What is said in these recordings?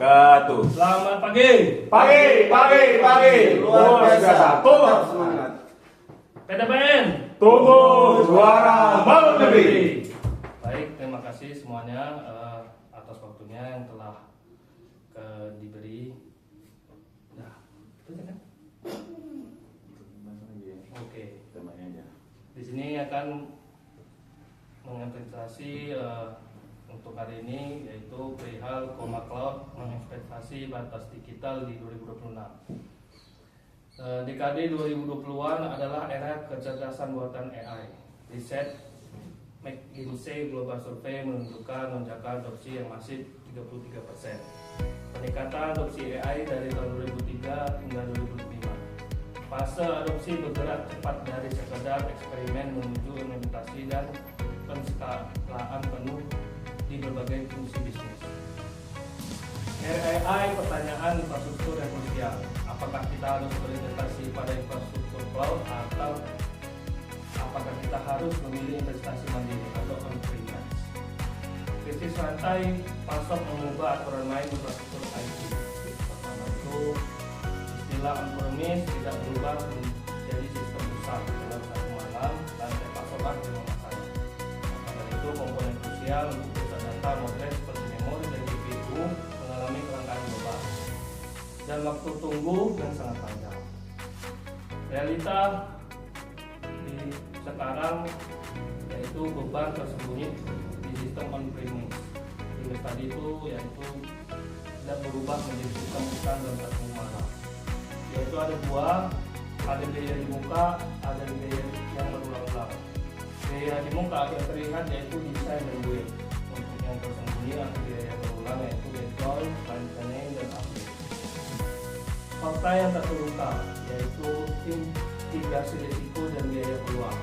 wabarakatuh. Selamat pagi. Pagi. Luar biasa. Tetap semangat. PTPN. Tumbuh juara bangun negeri. Baik, terima kasih semuanya atas waktunya yang telah diberi. Nah, itu kan? Oke. Di sini akan menginvestasi untuk hari ini yaitu perihal Koma Cloud menginvestasi batas digital di 2026. Dekade 2020-an adalah era kecerdasan buatan AI. Riset McKinsey Global Survey menunjukkan lonjakan adopsi yang masif 33%. Peningkatan adopsi AI dari tahun 2003 hingga 2005. Fase adopsi bergerak cepat dari sekedar eksperimen menuju implementasi dan penskalaan penuh di berbagai fungsi bisnis. AI pertanyaan infrastruktur yang krusial. Apakah kita harus berinvestasi pada infrastruktur cloud atau apakah kita harus memilih investasi mandiri atau on-premise? Krisis rantai pasok mengubah aturan main infrastruktur IT. Pertama itu istilah on-premise tidak berubah menjadi sistem besar dalam satu malam dan pasokan dengan masalah. Karena itu komponen krusial untuk pusat data modern seperti memori dan GPU mengalami kelangkaan global dan waktu tunggu yang sangat panjang. Realita di sekarang yaitu beban tersembunyi di sistem on-premise. Jenis tadi itu yaitu tidak berubah menjadi sistem besar dalam satu malam. Yaitu ada dua, ada biaya di muka, ada biaya yang berulang-ulang. Biaya di muka yang terlihat yaitu desain dan build. Untuk yang tersembunyi atau biaya yang berulang yaitu deploy, maintenance, dan update. Fakta yang tak terungkap yaitu mitigasi risiko dan biaya peluang.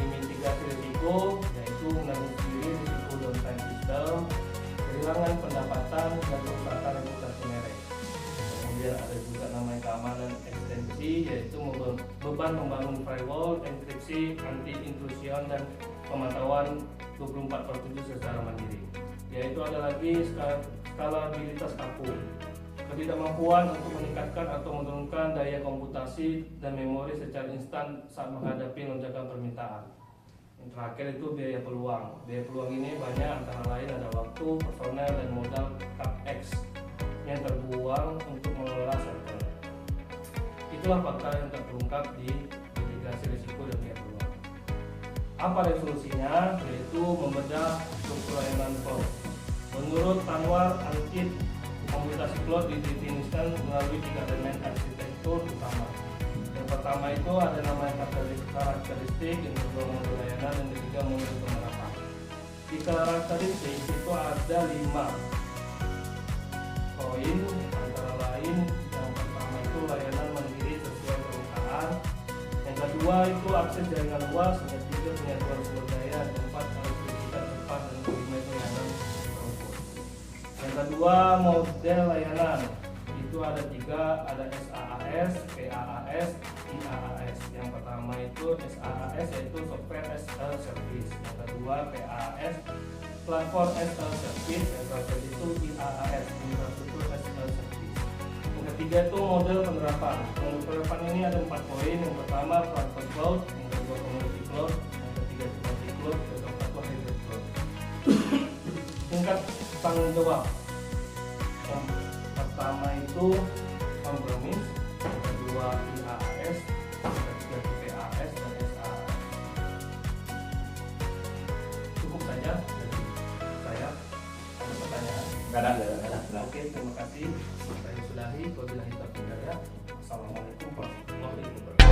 Mitigasi risiko yaitu menanggung sendiri risiko downtime sistem, kehilangan pendapatan dan kerusakan reputasi merek. Kemudian ada juga namanya keamanan ekstensi yaitu beban membangun firewall, enkripsi, anti-intrusion dan pemantauan 24/7 secara mandiri. Yaitu ada lagi skalabilitas kaku. Ketidakmampuan untuk meningkatkan atau menurunkan daya komputasi dan memori secara instan saat menghadapi lonjakan permintaan. Yang terakhir itu biaya peluang. Biaya peluang ini banyak, antara lain ada waktu, personel, dan modal CapEx yang terbuang untuk mengelola server. Itulah fakta yang terungkap di mitigasi risiko dan biaya peluang. Apa resolusinya? Yaitu membedah struktur layanan cloud. Menurut Tanwar Ankit, komunikasi cloud didefinisikan melalui 3 elemen arsitektur utama. Yang pertama itu ada namanya karakteristik, yang kedua modul layanan, dan ketiga modul penerapan. Di karakteristik itu ada 5 poin, antara lain yang pertama itu layanan mandiri sesuai perusahaan, yang kedua itu akses jaringan luas, yang ketiga penyatuan sumber daya, yang keempat harus berikan cepat dan kelima itu layanan terukur. Yang kedua model layanan itu ada 3, ada SaaS, PaaS, IaaS. Yang pertama itu SaaS yaitu software as a service, yang kedua PaaS platform as a service, yang terakhir itu IaaS infrastruktur as a service. Yang ketiga itu model penerapan. Model penerapan ini ada 4 poin. Yang pertama private cloud, yang kedua community cloud, yang ketiga multi cloud, yang keempat hybrid cloud. Tingkat tanggung jawab. Yang pertama itu on-premise, yang kedua IaaS, yang ketiga PaaS dan SaaS. Cukup saja dari saya. Ada pertanyaan? Nggak ada. Oke, terima kasih. Saya sudahi. Wabillahi taufiq wal hidayah. Assalamualaikum warahmatullahi wabarakatuh.